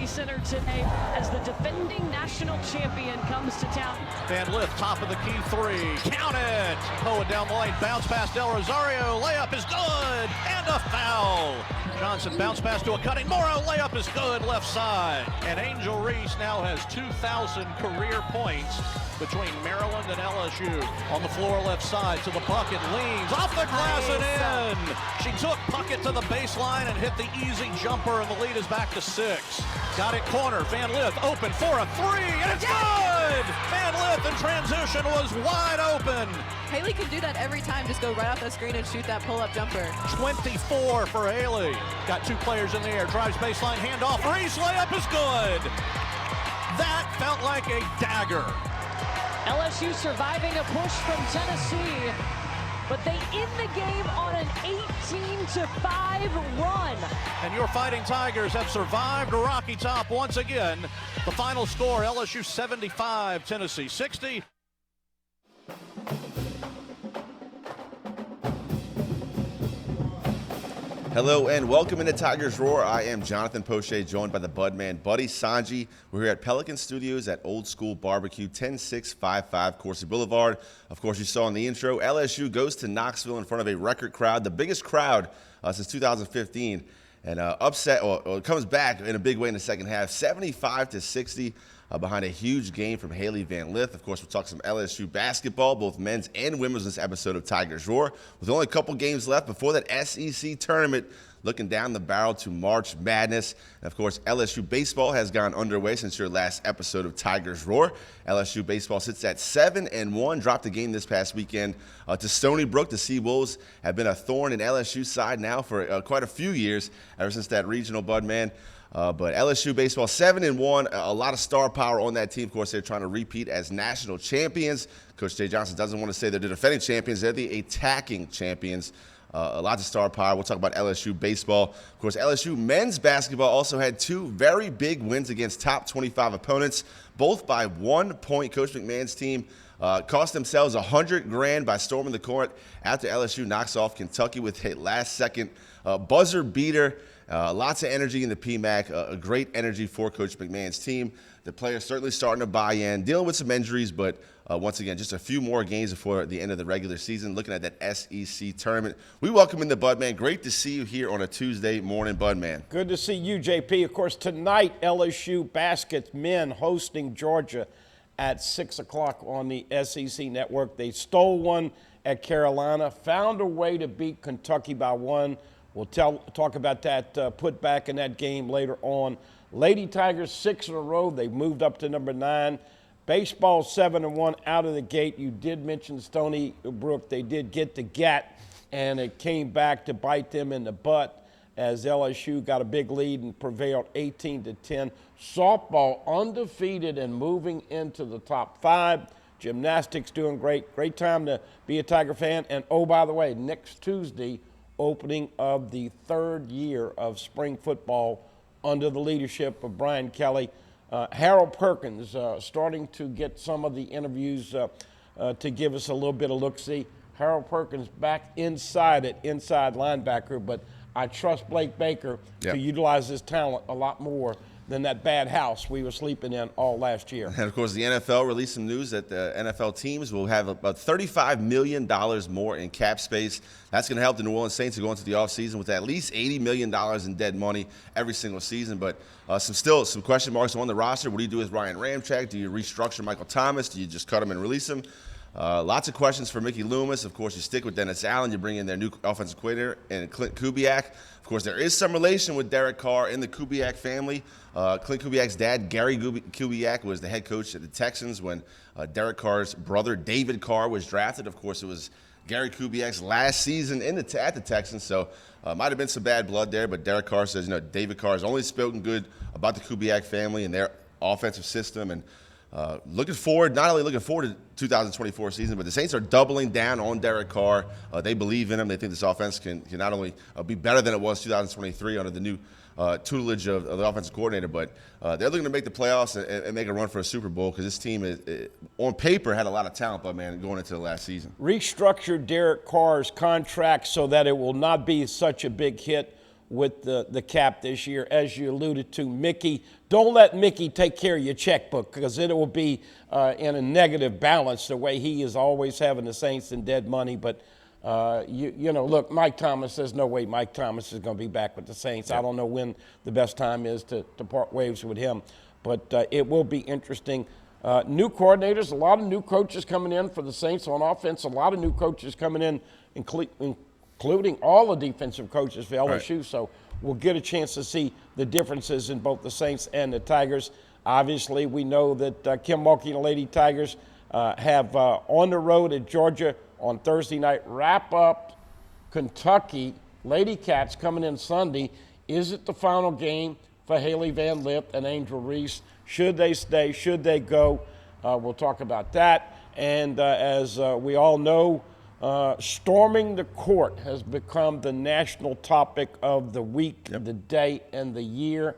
Center today as the defending national champion comes to town. Van Lith, top of the key three. Count it! Poa down the lane, bounce past Del Rosario. Layup is good, and a foul. Johnson bounce pass to a cutting Morrow. Layup is good, left side. And Angel Reese now has 2,000 career points between Maryland and LSU. On the floor left side to the bucket, leans off the glass and in. She took Puckett to the baseline and hit the easy jumper, and the lead is back to 6. Got it corner, Van Lith open for a three, and it's good! Van Lith in transition was wide open. Haley can do that every time, just go right off the screen and shoot that pull-up jumper. 24 for Haley. Got two players in the air, drives baseline, handoff, Reese, layup is good. That felt like a dagger. LSU surviving a push from Tennessee, but they end the game on an 18-5 run. And your Fighting Tigers have survived Rocky Top once again. The final score, LSU 75, Tennessee 60. Hello and welcome into Tigers Roar. I am Jonathan Poche, joined by the Budman Buddy Sanji. We're here at Pelican Studios at Old School Barbecue, 10655 Coursey Boulevard. Of course, you saw in the intro, LSU goes to Knoxville in front of a record crowd, the biggest crowd since 2015, and comes back in a big way in the second half, 75-60. Behind a huge game from Haley Van Lith. Of course, we'll talk some LSU basketball, both men's and women's, in this episode of Tigers Roar. With only a couple games left before that SEC tournament, looking down the barrel to March Madness. And of course, LSU baseball has gone underway since your last episode of Tigers Roar. LSU baseball sits at 7-1, dropped a game this past weekend to Stony Brook. The Sea Wolves have been a thorn in LSU's side now for quite a few years, ever since that regional, Budman. But LSU baseball 7-1, a lot of star power on that team. Of course, they're trying to repeat as national champions. Coach Jay Johnson doesn't want to say they're the defending champions. They're the attacking champions. Lots of star power. We'll talk about LSU baseball. Of course, LSU men's basketball also had two very big wins against top 25 opponents, both by 1 point. Coach McMahon's team cost themselves $100,000 by storming the court after LSU knocks off Kentucky with a last-second buzzer beater. Lots of energy in the PMAC, a great energy for Coach McMahon's team. The players certainly starting to buy in, dealing with some injuries, but once again, just a few more games before the end of the regular season, looking at that SEC tournament. We welcome in the Budman. Great to see you here on a Tuesday morning, Budman. Good to see you, JP. Of course, tonight, LSU basketball men hosting Georgia at 6 o'clock on the SEC network. They stole one at Carolina, found a way to beat Kentucky by 1. We'll talk about that putback in that game later on. Lady Tigers 6 in a row. They've moved up to number 9. Baseball 7-1 out of the gate. You did mention Stony Brook. They did get the GAT, and it came back to bite them in the butt as LSU got a big lead and prevailed 18-10. Softball undefeated and moving into the top 5. Gymnastics doing great. Great time to be a Tiger fan. And, oh, by the way, next Tuesday, opening of the 3rd year of spring football under the leadership of Brian Kelly. Harold Perkins starting to get some of the interviews to give us a little bit of look-see. Harold Perkins back inside linebacker, but I trust Blake Baker to utilize his talent a lot more than that bad house we were sleeping in all last year. And, of course, the NFL released some news that the NFL teams will have about $35 million more in cap space. That's going to help the New Orleans Saints to go into the offseason with at least $80 million in dead money every single season. But some question marks on the roster. What do you do with Ryan Ramczyk? Do you restructure Michael Thomas? Do you just cut him and release him? Lots of questions for Mickey Loomis. Of course, you stick with Dennis Allen. You bring in their new offensive coordinator and Clint Kubiak. Of course, there is some relation with Derek Carr in the Kubiak family. Clint Kubiak's dad, Gary Kubiak, was the head coach at the Texans when Derek Carr's brother, David Carr, was drafted. Of course, it was Gary Kubiak's last season at the Texans, so might have been some bad blood there. But Derek Carr says, David Carr has only spoken good about the Kubiak family and their offensive system. And Looking forward, not only looking forward to 2024 season, but the Saints are doubling down on Derek Carr. They believe in him. They think this offense can not only be better than it was 2023 under the new tutelage of the offensive coordinator, but they're looking to make the playoffs and make a run for a Super Bowl because this team, on paper, had a lot of talent, but, man, going into the last season. Restructure Derek Carr's contract so that it will not be such a big hit with the cap this year. As you alluded to, Mickey, don't let Mickey take care of your checkbook because it will be in a negative balance the way he is always having the Saints in dead money. But, look, Mike Thomas, there's no way Mike Thomas is going to be back with the Saints. I don't know when the best time is to part ways with him. But it will be interesting. New coordinators, a lot of new coaches coming in for the Saints on offense, a lot of new coaches coming in, including all the defensive coaches for LSU. Right. So we'll get a chance to see the differences in both the Saints and the Tigers. Obviously, we know that Kim Mulkey and the Lady Tigers have on the road at Georgia on Thursday night, wrap up Kentucky. Lady Cats coming in Sunday. Is it the final game for Haley Van Lith and Angel Reese? Should they stay? Should they go? We'll talk about that. And as we all know, storming the court has become the national topic of the week, the day, and the year.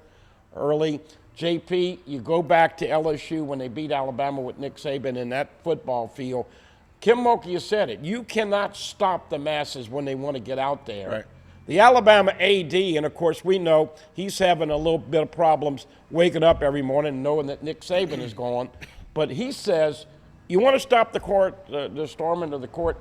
Early, JP, you go back to LSU when they beat Alabama with Nick Saban in that football field. Kim Mulkey has said it. You cannot stop the masses when they want to get out there. Right. The Alabama AD, and of course we know he's having a little bit of problems waking up every morning and knowing that Nick Saban is gone. But he says, you want to stop the court, the storming of the court,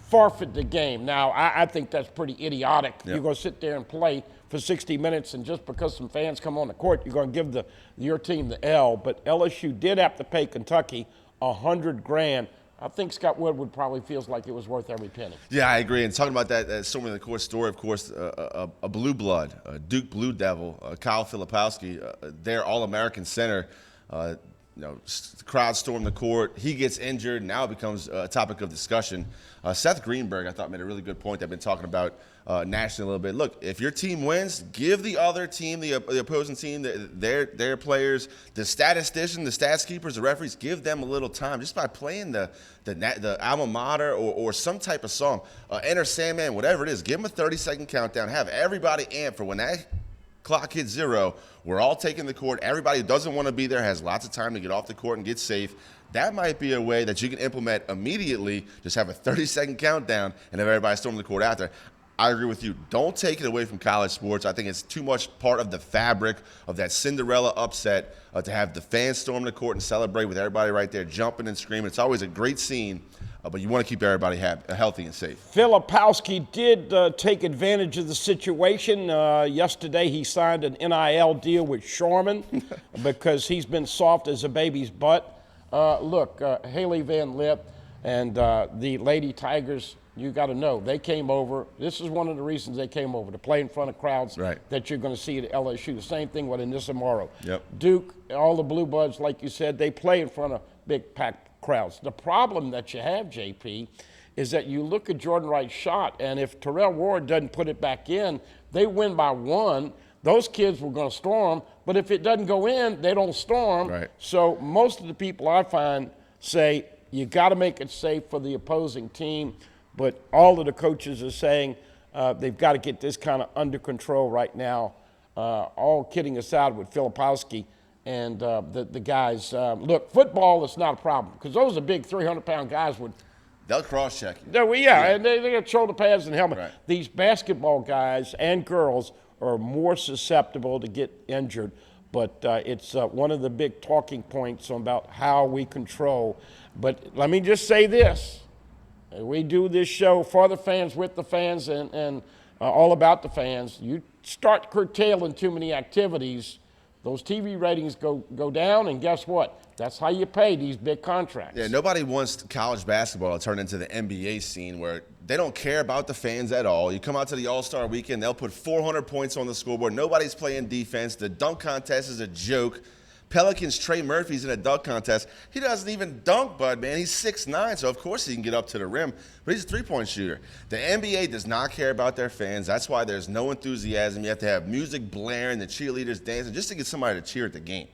forfeit the game. Now, I think that's pretty idiotic. Yep. You're going to sit there and play for 60 minutes, and just because some fans come on the court, you're going to give your team the L. But LSU did have to pay Kentucky $100,000. I think Scott Woodward probably feels like it was worth every penny. Yeah, I agree. And talking about that storming the court story, of course, a blue blood, a Duke Blue Devil, Kyle Filipowski, their All-American center. The crowd stormed the court. He gets injured. Now it becomes a topic of discussion. Seth Greenberg, I thought, made a really good point. I've been talking about nationally a little bit. Look, if your team wins, give the other team, the opposing team, their players, the statistician, the stats keepers, the referees, give them a little time just by playing the alma mater or some type of song. Enter Sandman, whatever it is. Give them a 30-second countdown. Have everybody amped for when that clock hits 0. We're all taking the court. Everybody who doesn't want to be there has lots of time to get off the court and get safe. That might be a way that you can implement immediately. Just have a 30-second countdown and have everybody storm the court after. I agree with you. Don't take it away from college sports. I think it's too much part of the fabric of that Cinderella upset to have the fans storm the court and celebrate with everybody right there jumping and screaming. It's always a great scene, but you want to keep everybody healthy and safe. Filipowski did take advantage of the situation. Yesterday he signed an NIL deal with Sharman because he's been soft as a baby's butt. Look, Haley Van Lith and the Lady Tigers, you got to know, they came over. This is one of the reasons they came over, to play in front of crowds that you're going to see at LSU. The same thing with Anissa Morrow. Yep. Duke, all the Blue Buds, like you said, they play in front of big packed crowds. The problem that you have, JP, is that you look at Jordan Wright's shot, and if Terrell Ward doesn't put it back in, they win by 1. Those kids were going to storm, but if it doesn't go in, they don't storm. Right. So most of the people I find say you got to make it safe for the opposing team. But all of the coaches are saying they've got to get this kind of under control right now. All kidding aside with Filipowski and the guys. Look, football is not a problem because those are big 300-pound guys with. They'll cross-check you. And they got shoulder pads and helmet. Right. These basketball guys and girls are more susceptible to get injured. But it's one of the big talking points about how we control. But let me just say this. We do this show for the fans, with the fans, and all about the fans. You start curtailing too many activities, those TV ratings go down, and guess what? That's how you pay these big contracts. Yeah, nobody wants college basketball to turn into the NBA scene where they don't care about the fans at all. You come out to the All-Star weekend, they'll put 400 points on the scoreboard. Nobody's playing defense. The dunk contest is a joke. Pelicans' Trey Murphy's in a dunk contest. He doesn't even dunk, bud, man. He's 6'9", so of course he can get up to the rim, but he's a three-point shooter. The NBA does not care about their fans. That's why there's no enthusiasm. You have to have music blaring, the cheerleaders dancing, just to get somebody to cheer at the game.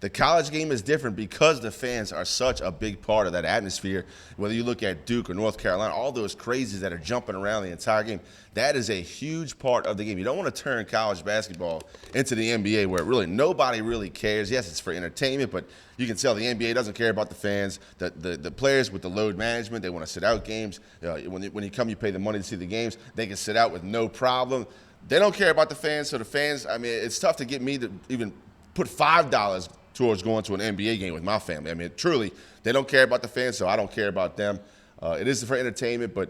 The college game is different because the fans are such a big part of that atmosphere. Whether you look at Duke or North Carolina, all those crazies that are jumping around the entire game, that is a huge part of the game. You don't want to turn college basketball into the NBA where really nobody really cares. Yes, it's for entertainment, but you can tell the NBA doesn't care about the fans. The players with the load management, they want to sit out games. When you come, you pay the money to see the games. They can sit out with no problem. They don't care about the fans, so the fans, I mean, it's tough to get me to even put $5 towards going to an NBA game with my family. I mean, truly, they don't care about the fans, so I don't care about them. It is for entertainment, but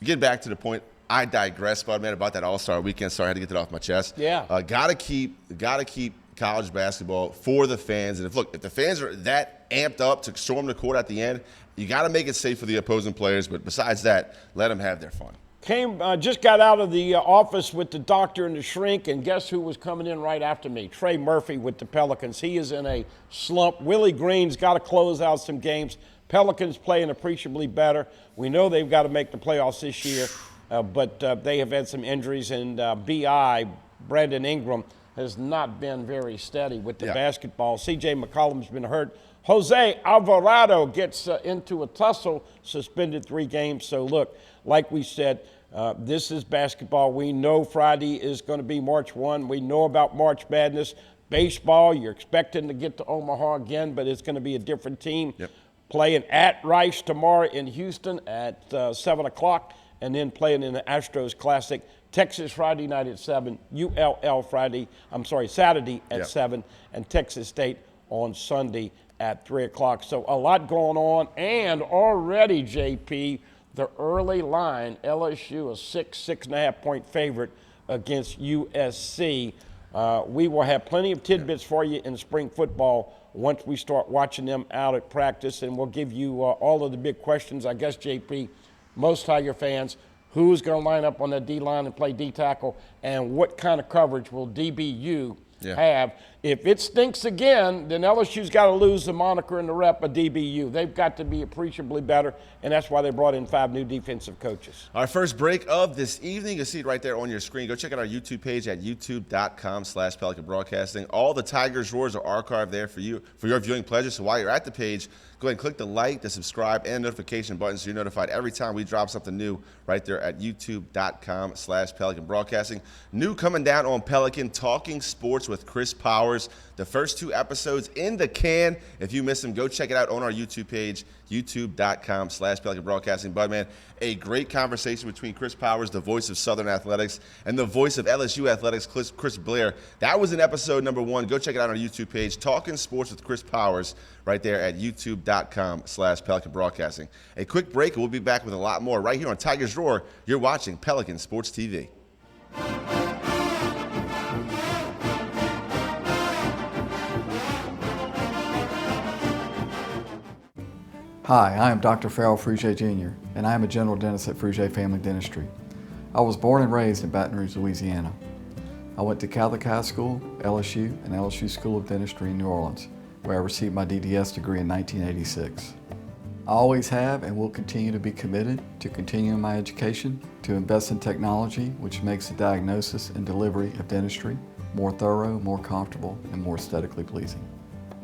get back to the point. I digress, Bud, man, about that All-Star weekend. Sorry, I had to get that off my chest. Yeah. Gotta keep college basketball for the fans. And if the fans are that amped up to storm the court at the end, you got to make it safe for the opposing players. But besides that, let them have their fun. Just got out of the office with the doctor and the shrink, and guess who was coming in right after me? Trey Murphy with the Pelicans. He is in a slump. Willie Green's got to close out some games. Pelicans playing appreciably better. We know they've got to make the playoffs this year, but they have had some injuries, and B.I., Brandon Ingram, has not been very steady with the basketball. C.J. McCollum's been hurt. Jose Alvarado gets into a tussle, suspended 3 games. So, look, like we said, this is basketball. We know Friday is going to be March 1. We know about March Madness. Baseball, you're expecting to get to Omaha again, but it's going to be a different team. Playing at Rice tomorrow in Houston at 7 o'clock, and then playing in the Astros Classic. Texas Friday night at 7, ULL Saturday at 7, and Texas State on Sunday at 3 o'clock. So a lot going on, and already, JP, the early line, LSU a 6.5 point favorite against USC. We will have plenty of tidbits for you in spring football once we start watching them out at practice, and we'll give you all of the big questions. I guess, JP, most Tiger fans, who's going to line up on that D-line and play D-tackle, and what kind of coverage will DBU have? If it stinks again, then LSU's got to lose the moniker and the rep of DBU. They've got to be appreciably better, and that's why they brought in 5 new defensive coaches. Our first break of this evening, you'll see it right there on your screen. Go check out our YouTube page at youtube.com/Pelican Broadcasting. All the Tigers Roars are archived there for you, for your viewing pleasure. So while you're at the page, go ahead and click the like, the subscribe, and notification button so you're notified every time we drop something new right there at youtube.com/Pelican Broadcasting. New coming down on Pelican, Talking Sports with Chris Powers. The first 2 episodes in the can. If you missed them, go check it out on our YouTube page, youtube.com/Pelican Broadcasting. But, man, a great conversation between Chris Powers, the voice of Southern Athletics, and the voice of LSU Athletics, Chris Blair. That was in episode number 1. Go check it out on our YouTube page, Talking Sports with Chris Powers, right there at youtube.com/Pelican Broadcasting. A quick break, and we'll be back with a lot more right here on Tigers Roar. You're watching Pelican Sports TV. Hi, I am Dr. Farrell Frugier Jr., and I am a general dentist at Frugier Family Dentistry. I was born and raised in Baton Rouge, Louisiana. I went to Catholic High School, LSU, and LSU School of Dentistry in New Orleans, where I received my DDS degree in 1986. I always have and will continue to be committed to continuing my education, to invest in technology which makes the diagnosis and delivery of dentistry more thorough, more comfortable, and more aesthetically pleasing.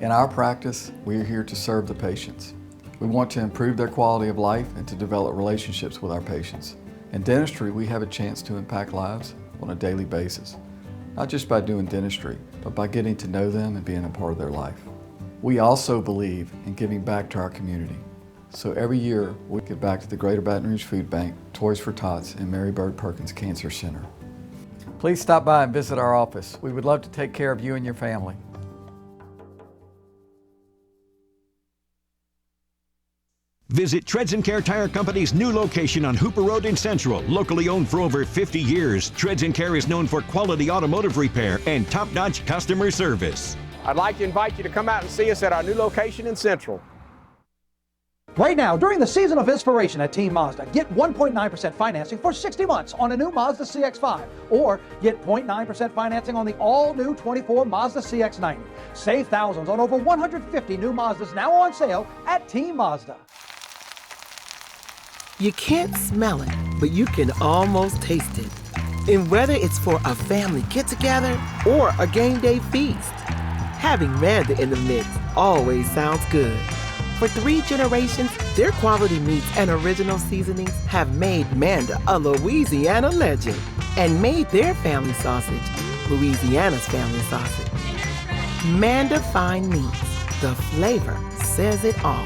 In our practice, we are here to serve the patients. We want to improve their quality of life and to develop relationships with our patients. In dentistry, we have a chance to impact lives on a daily basis, not just by doing dentistry, but by getting to know them and being a part of their life. We also believe in giving back to our community. So every year, we give back to the Greater Baton Rouge Food Bank, Toys for Tots, and Mary Bird Perkins Cancer Center. Please stop by and visit our office. We would love to take care of you and your family. Visit Treads & Care Tire Company's new location on Hooper Road in Central. Locally owned for over 50 years, Treads & Care is known for quality automotive repair and top-notch customer service. I'd like to invite you to come out and see us at our new location in Central. Right now, during the season of inspiration at Team Mazda, get 1.9% financing for 60 months on a new Mazda CX-5, or get 0.9% financing on the all-new 24 Mazda CX-90. Save thousands on over 150 new Mazdas now on sale at Team Mazda. You can't smell it, but you can almost taste it. And whether it's for a family get-together or a game day feast, having Manda in the mix always sounds good. For 3 generations, their quality meats and original seasonings have made Manda a Louisiana legend and made their family sausage Louisiana's family sausage. Manda Fine Meats, the flavor says it all.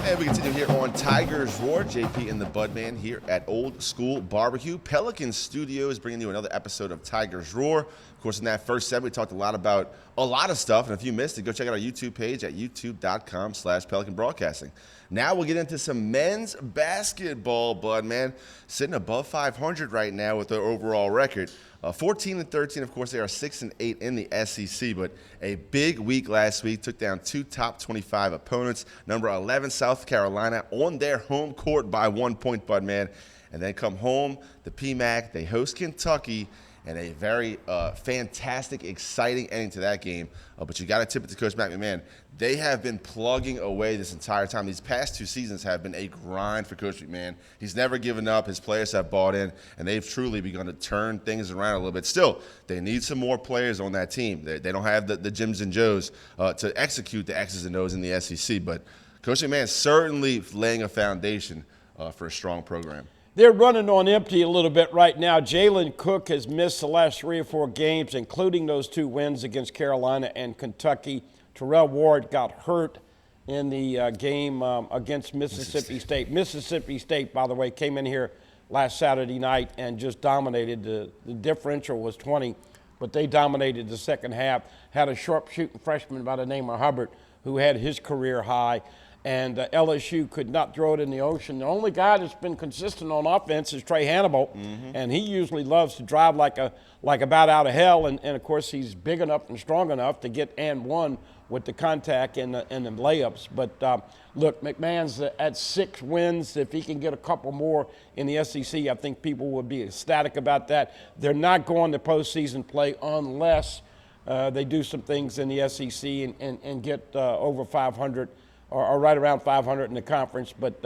And we continue here on Tigers Roar. JP and the Budman here at Old School Barbecue. Pelican Studios bringing you another episode of Tigers Roar. Of course, in that first set, we talked a lot about a lot of stuff. And if you missed it, go check out our YouTube page at youtube.com/Pelican Broadcasting. Now we'll get into some men's basketball, Budman. Sitting above 500 right now with their overall record. 14-13, of course, they are 6-8 in the SEC, but a big week last week. Took down 2 top 25 opponents. Number 11, South Carolina, on their home court by 1 point, Budman. And then come home, the PMAC, they host Kentucky, and a very fantastic, exciting ending to that game. But you got to tip it to Coach Matt McMahon. They have been plugging away this entire time. These past 2 seasons have been a grind for Coach McMahon. He's never given up. His players have bought in, and they've truly begun to turn things around a little bit. Still, they need some more players on that team. They don't have the Jims and Joes to execute the X's and O's in the SEC. But Coach McMahon certainly laying a foundation for a strong program. They're running on empty a little bit right now. Jalen Cook has missed the last 3 or 4 games, including those 2 wins against Carolina and Kentucky. Terrell Ward got hurt in the game against Mississippi State. Mississippi State, by the way, came in here last Saturday night and just dominated. The differential was 20, but they dominated the second half. Had a sharp-shooting freshman by the name of Hubbard who had his career high. And LSU could not throw it in the ocean. The only guy that's been consistent on offense is Trey Hannibal, and he usually loves to drive like a bat out of hell. And of course, he's big enough and strong enough to get and one with the contact and the layups. But look, McMahon's at 6 wins. If he can get a couple more in the SEC, I think people would be ecstatic about that. They're not going to postseason play unless they do some things in the SEC and get over 500. Or right around 500 in the conference. But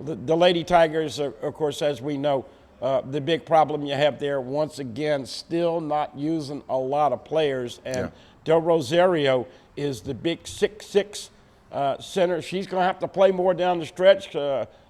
the Lady Tigers, of course, as we know, the big problem you have there, once again, still not using a lot of players. And Del Rosario is the big 6'6" center. She's going to have to play more down the stretch.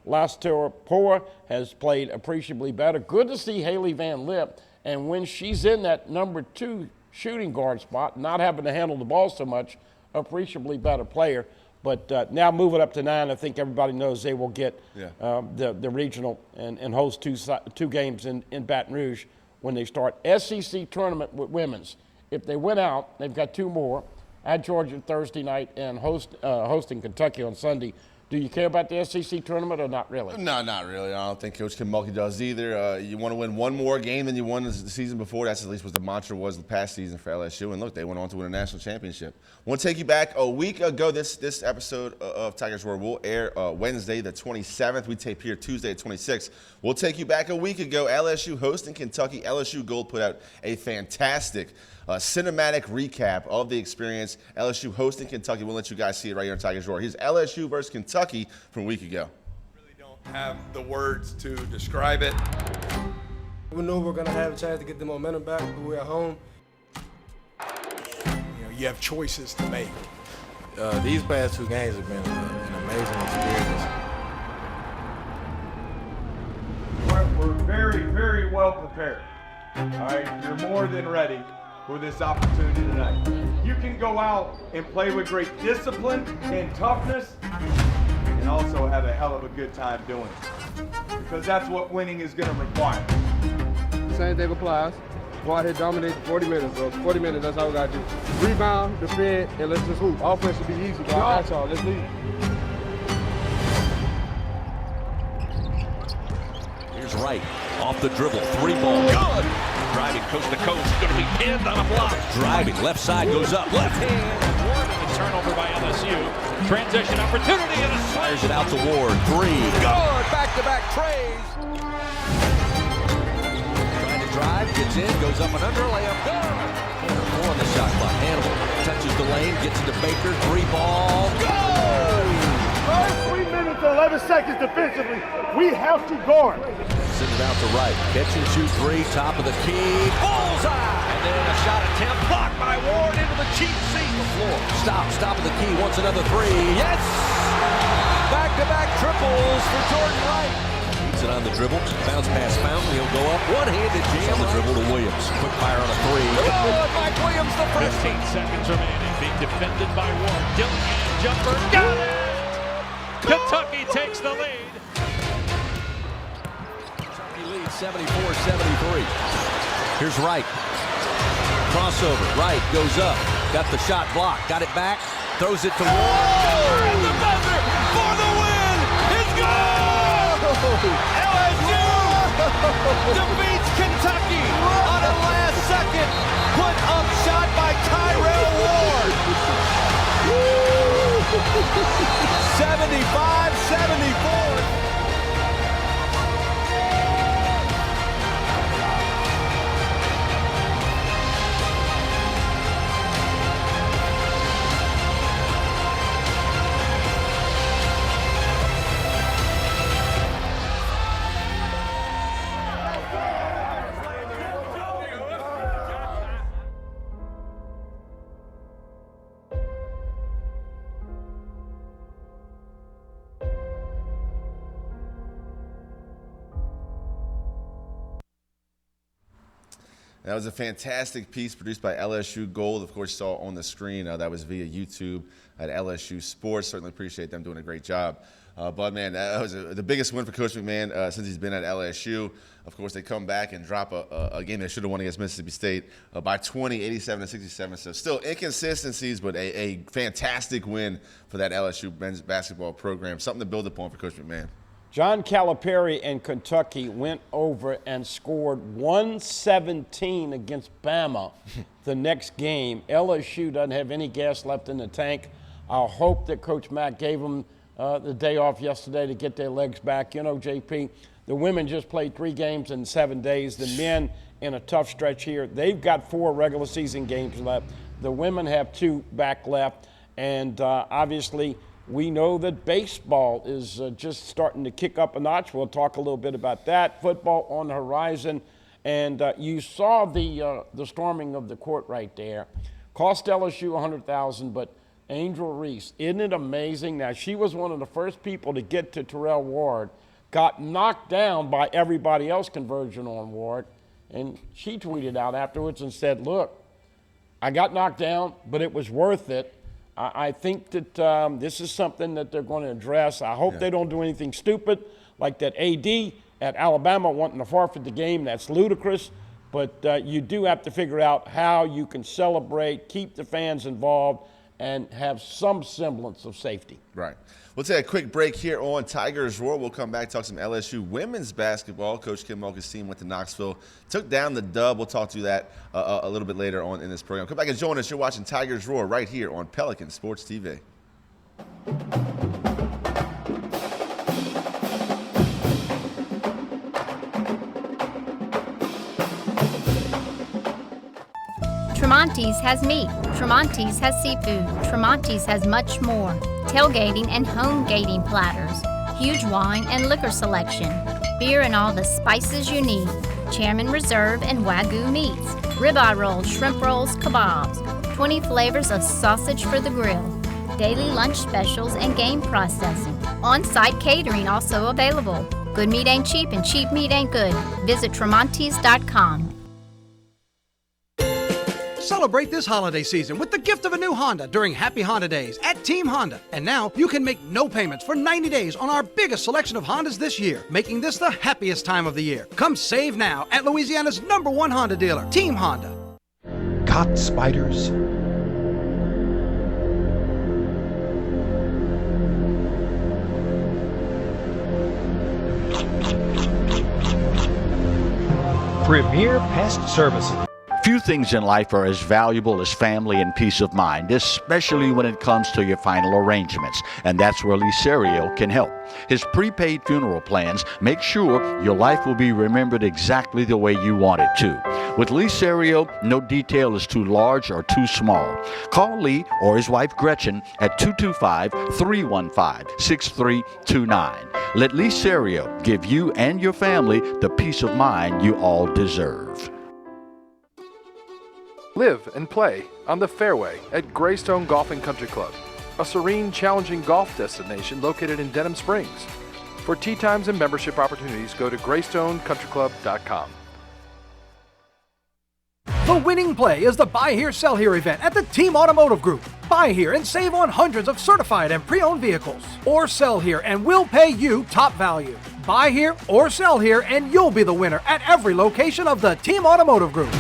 Lastor-Poor has played appreciably better. Good to see Haley Van Lip. And when she's in that number 2 shooting guard spot, not having to handle the ball so much, appreciably better player. But now moving up to 9, I think everybody knows they will get the regional and host 2 games in Baton Rouge when they start. SEC tournament with women's. If they win out, they've got 2 more at Georgia Thursday night and hosting Kentucky on Sunday. Do you care about the SEC tournament or not really? No, not really. I don't think Coach Kim Mulkey does either. You want to win one more game than you won the season before. That's at least what the mantra was the past season for LSU. And look, they went on to win a national championship. I want to take you back a week ago. This episode of Tigers Roar will air Wednesday the 27th. We tape here Tuesday the 26th. We'll take you back a week ago. LSU hosting Kentucky. LSU Gold put out a fantastic cinematic recap of the experience. LSU hosting Kentucky. We'll let you guys see it right here on Tigers Roar. Here's LSU versus Kentucky from a week ago. Really don't have the words to describe it. We knew we were going to have a chance to get the momentum back, but we're at home. You have choices to make. These past 2 games have been an amazing experience. very, very well prepared. All right, you're more than ready for this opportunity tonight. You can go out and play with great discipline and toughness and also have a hell of a good time doing it. Because that's what winning is going to require. Same thing applies. Go out here, dominate for 40 minutes, bro. 40 minutes, that's all we got to do. Rebound, defend, and let's just hoop. Offense will be easy, bro. That's all. Let's leave. Here's Wright off the dribble, 3-ball, good. Driving coast to coast, going to be pinned on a block. Driving, left side goes up, left hand. Ward and a turnover by LSU. Transition opportunity and a fires it out to Ward, 3. Good, back-to-back trays. Trying to drive, gets in, goes up and under, layup, good. 4 on the shot clock. Hannibal touches the lane, gets into Baker, 3-ball, good. 3 minutes and 11 seconds defensively. We have to guard. Send it out to Wright. Catch and shoot 3, top of the key. Bullseye! And then a shot attempt blocked by Ward into the cheap seat. The floor. Stop of the key. Wants another 3. Yes! Back-to-back triples for Jordan Wright. Keeps it on the dribble. Bounce pass Fountain. He'll go up. One-handed jam on the dribble to Williams. Quick fire on a 3. Good! Mike Williams, the first. 15 seconds remaining. Being defended by Ward. Dillingham jumper. Got it! Kentucky takes the lead. 74-73. Here's Wright. Crossover. Wright goes up. Got the shot blocked. Got it back. Throws it to Ward. And the buzzer for the win is good! LSU defeats Kentucky on a last-second put-up shot by Tyrell Ward. 75-74. That was a fantastic piece produced by LSU Gold. Of course, you saw on the screen. That was via YouTube at LSU Sports. Certainly appreciate them doing a great job. But, man, that was the biggest win for Coach McMahon since he's been at LSU. Of course, they come back and drop a game they should have won against Mississippi State by 20, 87-67. So still inconsistencies, but a fantastic win for that LSU men's basketball program. Something to build upon for Coach McMahon. John Calipari and Kentucky went over and scored 117 against Bama the next game. LSU doesn't have any gas left in the tank. I hope that Coach Mack gave them the day off yesterday to get their legs back. You know, JP, the women just played 3 games in 7 days. The men in a tough stretch here. They've got 4 regular season games left. The women have 2 back left. And obviously, we know that baseball is just starting to kick up a notch. We'll talk a little bit about that. Football on the horizon. And you saw the storming of the court right there. Cost LSU $100,000, but Angel Reese, isn't it amazing? Now, she was one of the first people to get to Terrell Ward, got knocked down by everybody else converging on Ward, and she tweeted out afterwards and said, look, I got knocked down, but it was worth it. I think that this is something that they're going to address. I hope they don't do anything stupid like that AD at Alabama wanting to forfeit the game. That's ludicrous. But you do have to figure out how you can celebrate, keep the fans involved, and have some semblance of safety. Right. We'll take a quick break here on Tigers Roar. We'll come back, talk some LSU women's basketball. Coach Kim Mulkey's team went to Knoxville, took down the dub. We'll talk to you that a little bit later on in this program. Come back and join us. You're watching Tigers Roar right here on Pelican Sports TV. Tremonti's has meat, Tremonti's has seafood, Tremonti's has much more. Tailgating and home gating platters, huge wine and liquor selection, beer and all the spices you need, Chairman Reserve and Wagyu meats, ribeye rolls, shrimp rolls, kebabs, 20 flavors of sausage for the grill, daily lunch specials and game processing. On-site catering also available. Good meat ain't cheap and cheap meat ain't good. Visit Tremontis.com. Celebrate this holiday season with the gift of a new Honda during Happy Honda Days at Team Honda. And now you can make no payments for 90 days on our biggest selection of Hondas this year, making this the happiest time of the year. Come save now at Louisiana's #1 Honda dealer, Team Honda. Caught spiders? Premier Pest Services. Few things in life are as valuable as family and peace of mind, especially when it comes to your final arrangements. And that's where Lee Serio can help. His prepaid funeral plans make sure your life will be remembered exactly the way you want it to. With Lee Serio, no detail is too large or too small. Call Lee or his wife Gretchen at 225-315-6329. Let Lee Serio give you and your family the peace of mind you all deserve. Live and play on the fairway at Greystone Golf and Country Club, a serene, challenging golf destination located in Denham Springs. For tee times and membership opportunities, go to GreystoneCountryClub.com. The winning play is the Buy Here, Sell Here event at the Team Automotive Group. Buy here and save on hundreds of certified and pre-owned vehicles. Or sell here and we'll pay you top value. Buy here or sell here and you'll be the winner at every location of the Team Automotive Group.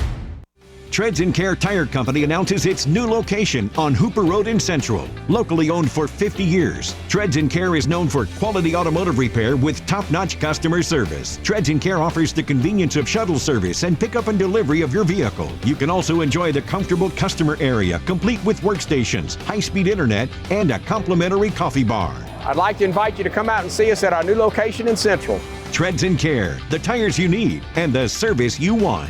Treads & Care Tire Company announces its new location on Hooper Road in Central. Locally owned for 50 years, Treads & Care is known for quality automotive repair with top-notch customer service. Treads & Care offers the convenience of shuttle service and pickup and delivery of your vehicle. You can also enjoy the comfortable customer area, complete with workstations, high-speed internet, and a complimentary coffee bar. I'd like to invite you to come out and see us at our new location in Central. Treads & Care, the tires you need and the service you want.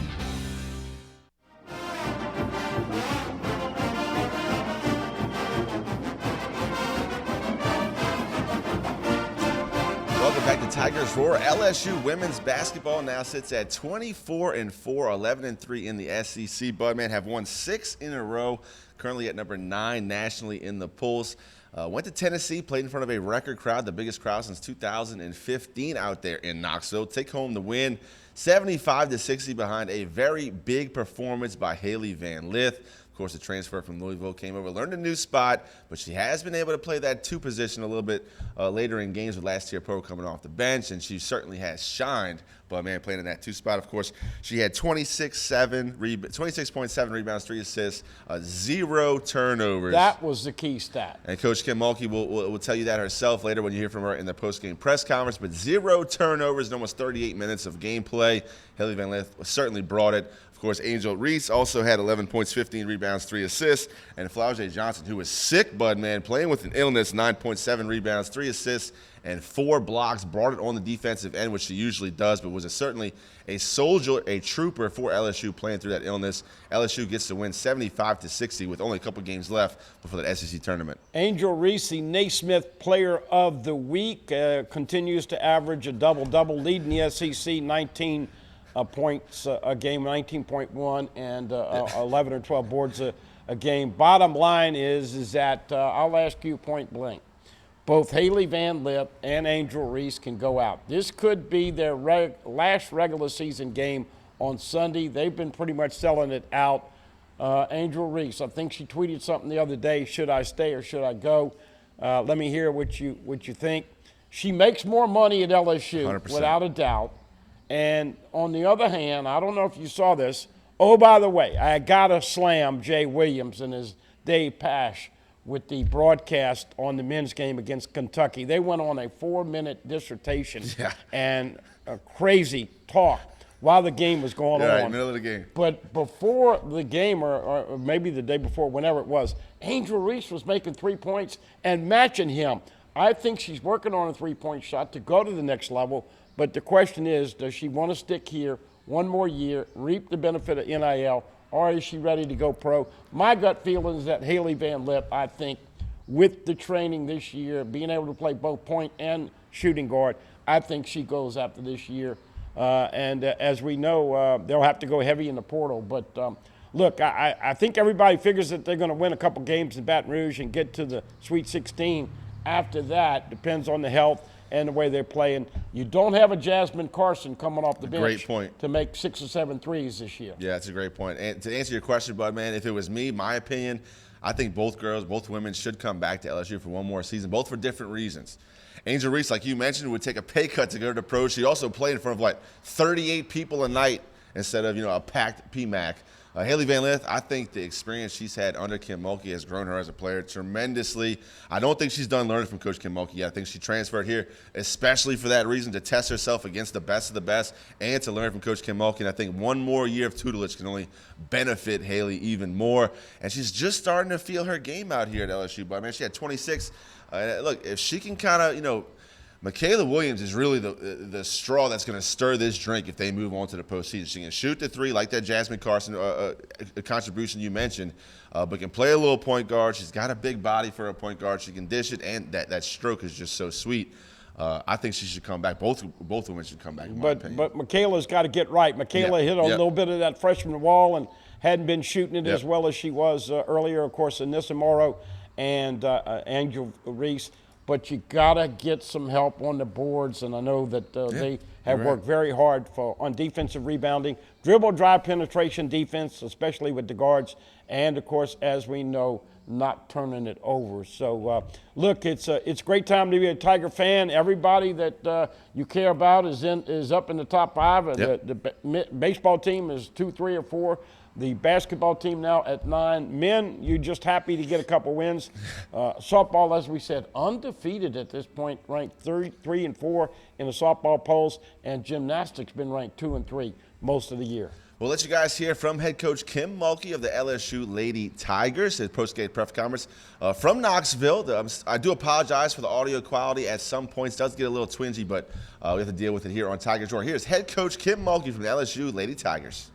Welcome back to Tigers Roar. LSU women's basketball now sits at 24-4, 11-3 in the SEC. Budman have won 6 in a row, currently at number 9 nationally in the polls. Went to Tennessee, played in front of a record crowd, the biggest crowd since 2015 out there in Knoxville. Take home the win, 75-60 behind a very big performance by Haley Van Lith. Of course, the transfer from Louisville came over, learned a new spot, but she has been able to play that 2 position a little bit later in games with last-year pro coming off the bench, and she certainly has shined. But, man, playing in that 2 spot, of course, she had 26.7 rebounds, 3 assists, 0 turnovers. That was the key stat. And Coach Kim Mulkey will tell you that herself later when you hear from her in the post-game press conference. But 0 turnovers in almost 38 minutes of gameplay. Haley Van Lith certainly brought it. Of course, Angel Reese also had 11 points, 15 rebounds, 3 assists. And Flau'jae Johnson, who was sick, Budman, playing with an illness, 9.7 rebounds, 3 assists, and 4 blocks, brought it on the defensive end, which she usually does, but was certainly a soldier, a trooper for LSU playing through that illness. LSU gets to win 75-60 with only a couple games left before the SEC tournament. Angel Reese, Naismith Player of the Week, continues to average a double-double, leading the SEC 19 points a game, 19.1, and 11 or 12 boards a game. Bottom line is that I'll ask you point blank. Both Haley Van Lith and Angel Reese can go out. This could be their last regular season game on Sunday. They've been pretty much selling it out. Angel Reese, I think she tweeted something the other day, should I stay or should I go? Let me hear what you think. She makes more money at LSU, 100%. without a doubt. And on the other hand, I don't know if you saw this. Oh, by the way, I got to slam Jay Williams and his Dave Pash with the broadcast on the men's game against Kentucky. They went on a 4-minute dissertation and a crazy talk while the game was going on. Middle of the game. But before the game, or maybe the day before, whenever it was, Angel Reese was making 3 points and matching him. I think she's working on a 3-point shot to go to the next level. But the question is, does she want to stick here one more year, reap the benefit of NIL, or is she ready to go pro? My gut feeling is that Haley Van Lith, I think, with the training this year, being able to play both point and shooting guard, I think she goes after this year. And as we know, they'll have to go heavy in the portal. But, look, I think everybody figures that they're going to win a couple games in Baton Rouge and get to the Sweet 16. After that, depends on the health and the way they're playing. You don't have a Jasmine Carson coming off the bench Great point. to make 6 or 7 threes this year. Yeah, that's a great point. And to answer your question, Bud, man, if it was me, my opinion, I think both women should come back to LSU for one more season, both for different reasons. Angel Reese, like you mentioned, would take a pay cut to go to the pros. She also played in front of, 38 people a night instead of, a packed PMAC. Haley Van Lith, I think the experience she's had under Kim Mulkey has grown her as a player tremendously. I don't think she's done learning from Coach Kim Mulkey yet. I think she transferred here especially for that reason, to test herself against the best of the best and to learn from Coach Kim Mulkey. And I think one more year of tutelage can only benefit Haley even more. And she's just starting to feel her game out here at LSU. But, man, she had 26. Look, if she can kind of, Michaela Williams is really the straw that's going to stir this drink if they move on to the postseason. She can shoot the three like that Jasmine Carson contribution you mentioned, but can play a little point guard. She's got a big body for a point guard. She can dish it, and that stroke is just so sweet. I think she should come back. Both women should come back, in my opinion. But Michaela's got to get right. Michaela hit a little bit of that freshman wall and hadn't been shooting it as well as she was earlier, of course, Anissa Morrow and Angel Reese. But you got to get some help on the boards, and I know that they have worked very hard on defensive rebounding, dribble, drive, penetration defense, especially with the guards, and, of course, as we know, not turning it over. So, look, it's a great time to be a Tiger fan. Everybody that you care about is up in the top 5. The baseball team is 2, 3, or 4. The basketball team now at 9. Men, you're just happy to get a couple wins. Softball, as we said, undefeated at this point, ranked 3 and 4 in the softball polls, and gymnastics been ranked 2 and 3 most of the year. We'll let you guys hear from head coach Kim Mulkey of the LSU Lady Tigers, his post-game press conference from Knoxville. I do apologize for the audio quality at some points. It does get a little twingy, but we have to deal with it here on Tigers Roar. Here's head coach Kim Mulkey from the LSU Lady Tigers.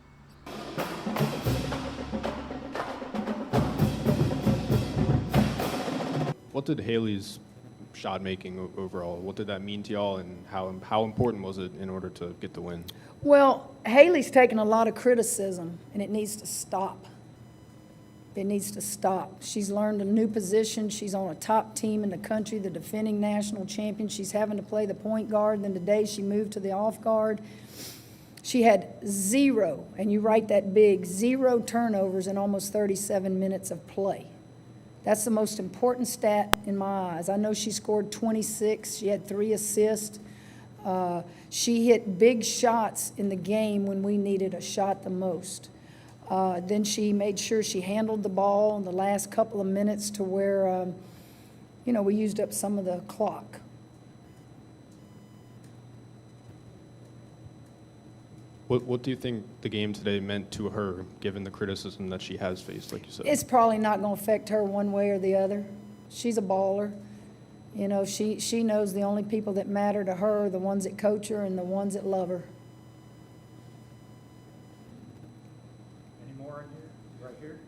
What did Haley's shot making overall, what did that mean to y'all, and how important was it in order to get the win? Well, Haley's taken a lot of criticism, and it needs to stop. It needs to stop. She's learned a new position. She's on a top team in the country, the defending national champion. She's having to play the point guard. Then today she moved to the off guard. She had 0, and you write that big, 0 turnovers in almost 37 minutes of play. That's the most important stat in my eyes. I know she scored 26. She had 3 assists. She hit big shots in the game when we needed a shot the most. Then she made sure she handled the ball in the last couple of minutes to where, we used up some of the clock. What do you think the game today meant to her, given the criticism that she has faced, like you said? It's probably not going to affect her one way or the other. She's a baller. She knows the only people that matter to her are the ones that coach her and the ones that love her. Any more in here? Right here?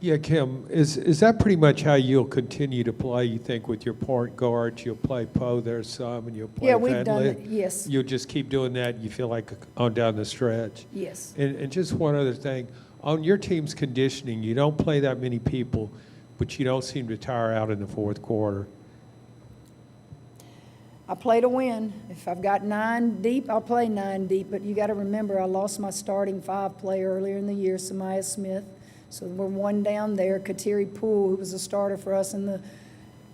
Yeah, Kim, is that pretty much how you'll continue to play, you think, with your point guards? You'll play Poe there some, and you'll play Yeah, we've done it, yes. You'll just keep doing that, you feel like, on down the stretch? Yes. And just one other thing. On your team's conditioning, you don't play that many people, but you don't seem to tire out in the fourth quarter. I play to win. If I've got 9 deep, I'll play 9 deep. But you got to remember, I lost my starting 5 player earlier in the year, Samaya Smith. So we're 1 down there. Kateri Poole, who was a starter for us in the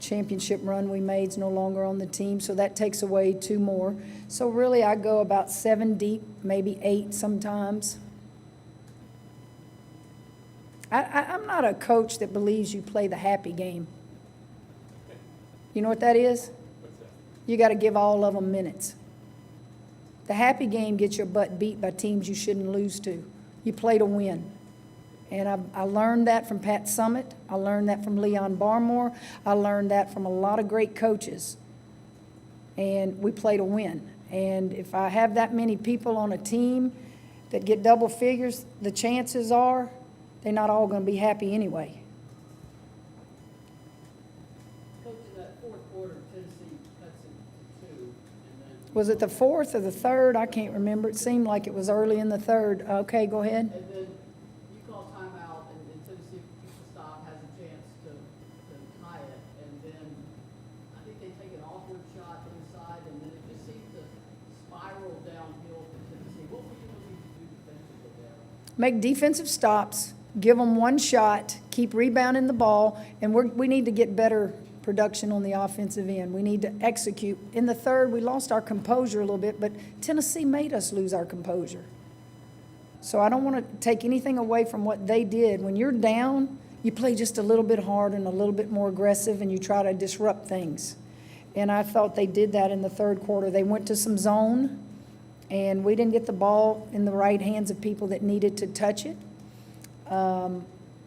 championship run we made, is no longer on the team. So that takes away 2 more. So really, I go about 7 deep, maybe 8 sometimes. I'm not a coach that believes you play the happy game. You know what that is? You got to give all of them minutes. The happy game gets your butt beat by teams you shouldn't lose to. You play to win. And I learned that from Pat Summitt. I learned that from Leon Barmore. I learned that from a lot of great coaches. And we play to win. And if I have that many people on a team that get double figures, the chances are they're not all going to be happy anyway. Coach, in that fourth quarter, Tennessee cuts it to 2. And then Was it the 4th or the 3rd? I can't remember. It seemed like it was early in the 3rd. Okay, go ahead. And then you call timeout, and Tennessee keeps the stop, has a chance to tie it, and then I think they take it make defensive stops, give them one shot, keep rebounding the ball, and we need to get better production on the offensive end. We need to execute. In the third, we lost our composure a little bit, but Tennessee made us lose our composure. So I don't want to take anything away from what they did. When you're down, you play just a little bit harder and a little bit more aggressive, and you try to disrupt things. And I thought they did that in the third quarter. They went to some zone, and we didn't get the ball in the right hands of people that needed to touch it. And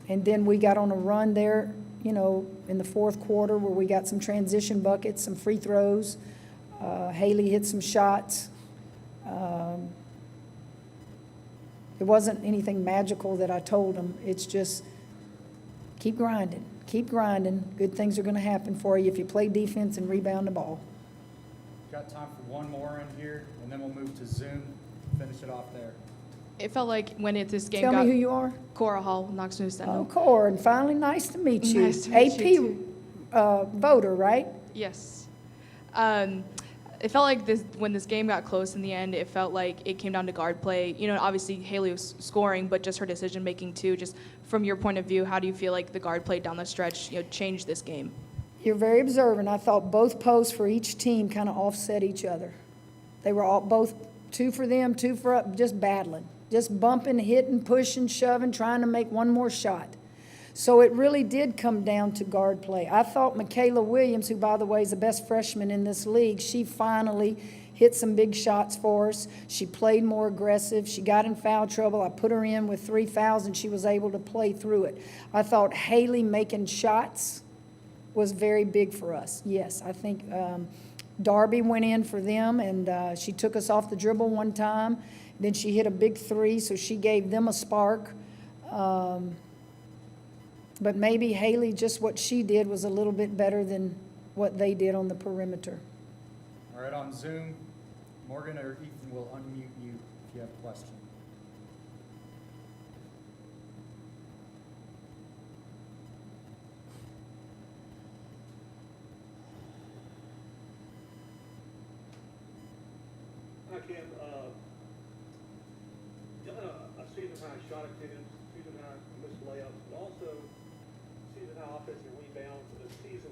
then we got on a run there, you know, in the fourth quarter where we got some transition buckets, some free throws. Haley hit some shots. It wasn't anything magical that I told them. It's just keep grinding. Keep grinding. Good things are going to happen for you if you play defense and rebound the ball. Got time for one more in here, and then we'll move to Zoom, finish it off there. It felt like when this game Tell got... me who you are. Cora Hall, Knox News Sentinel. Oh, Cora, and finally, nice to meet you. Nice to meet AP you voter, right? Yes. It felt like when this game got close in the end, it felt like it came down to guard play. You know, obviously Haley was scoring, but just her decision making too. Just from your point of view, how do you feel like the guard play down the stretch, you know, changed this game? You're very observant. I thought both posts for each team kind of offset each other. They were all both 2 for them, 2 for us, just battling, just bumping, hitting, pushing, shoving, trying to make one more shot. So it really did come down to guard play. I thought Michaela Williams, who, by the way, is the best freshman in this league, she finally hit some big shots for us. She played more aggressive. She got in foul trouble. I put her in with 3 fouls, and she was able to play through it. I thought Haley making shots was very big for us. Yes, I think Darby went in for them, and she took us off the dribble one time. Then she hit a big 3, so she gave them a spark. But maybe Haley, just what she did was a little bit better than what they did on the perimeter. All right, on Zoom, Morgan or Ethan will unmute you if you have a question. Hi, Cam. I've seen how shot attempts, seen how missed layups, but also seen how offensive rebounds, and the season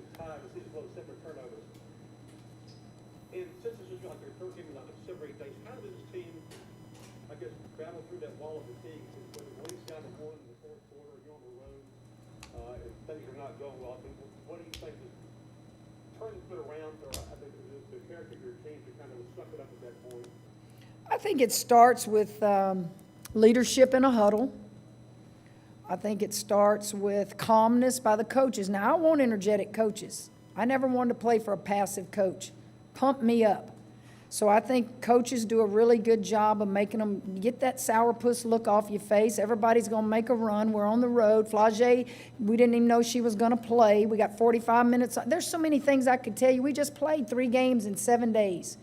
flow, separate turnovers. And since this is like their third game in like 7 or 8 days, how does this team, I guess, battle through that wall of fatigue? When the Wings down to 1 in the fourth quarter, you're on the road, and things are not going well. I mean, what do you think is turning it around, or I think the character of your team to kind of suck it up at that point? I think it starts with leadership in a huddle. I think it starts with calmness by the coaches. Now, I want energetic coaches. I never wanted to play for a passive coach. Pump me up. So I think coaches do a really good job of making them get that sourpuss look off your face. Everybody's going to make a run. We're on the road. Flage, we didn't even know she was going to play. We got 45 minutes. There's so many things I could tell you. We just played 3 games in 7 days.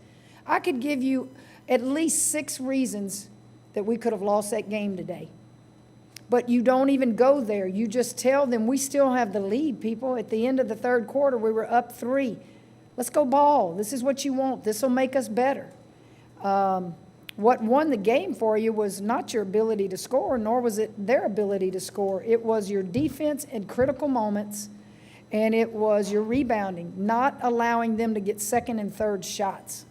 I could give you at least 6 reasons that we could have lost that game today. But you don't even go there. You just tell them we still have the lead, people. At the end of the third quarter, we were up 3. Let's go ball. This is what you want. This will make us better. What won the game for you was not your ability to score, nor was it their ability to score. It was your defense in critical moments, and it was your rebounding, not allowing them to get second and third shots.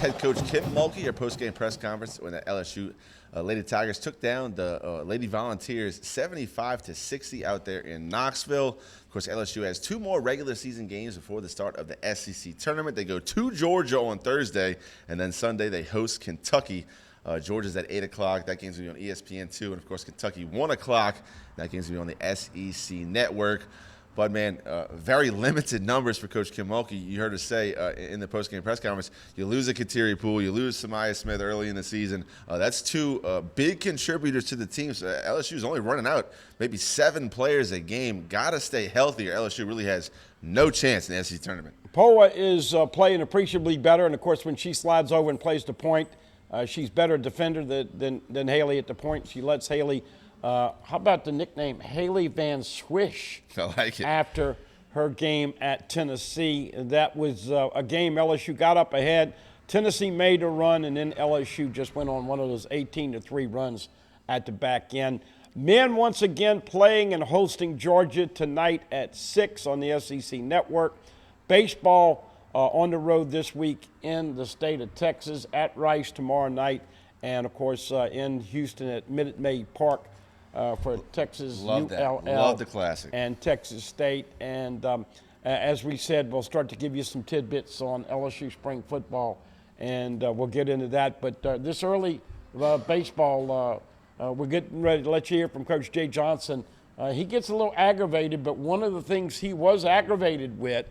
Head coach Kim Mulkey, our post-game press conference when the LSU Lady Tigers took down the Lady Volunteers 75-60 out there in Knoxville. Of course, LSU has 2 more regular season games before the start of the SEC tournament. They go to Georgia on Thursday, and then Sunday they host Kentucky. Georgia's at 8 o'clock. That game's going to be on ESPN2. And, of course, Kentucky 1 o'clock. That game's going to be on the SEC network. But, man, very limited numbers for Coach Kim Mulkey. You heard her say in the post-game press conference, you lose a Kateri Poole, you lose Samaya Smith early in the season. That's 2 big contributors to the team. So LSU's only running out maybe 7 players a game. Got to stay healthy or LSU really has no chance in the SEC tournament. Poa is playing appreciably better, and, of course, when she slides over and plays the point, she's better defender than Haley at the point. She lets Haley how about the nickname Haley Van Swish? I like it. After her game at Tennessee. That was a game LSU got up ahead. Tennessee made a run, and then LSU just went on one of those 18-3 runs at the back end. Men once again playing and hosting Georgia tonight at 6 on the SEC Network. Baseball on the road this week in the state of Texas at Rice tomorrow night, and of course in Houston at Minute Maid Park for Texas Love ULL. that. Love the Classic. And Texas State. And as we said, we'll start to give you some tidbits on LSU spring football, and we'll get into that. But this early baseball, we're getting ready to let you hear from Coach Jay Johnson. He gets a little aggravated, but one of the things he was aggravated with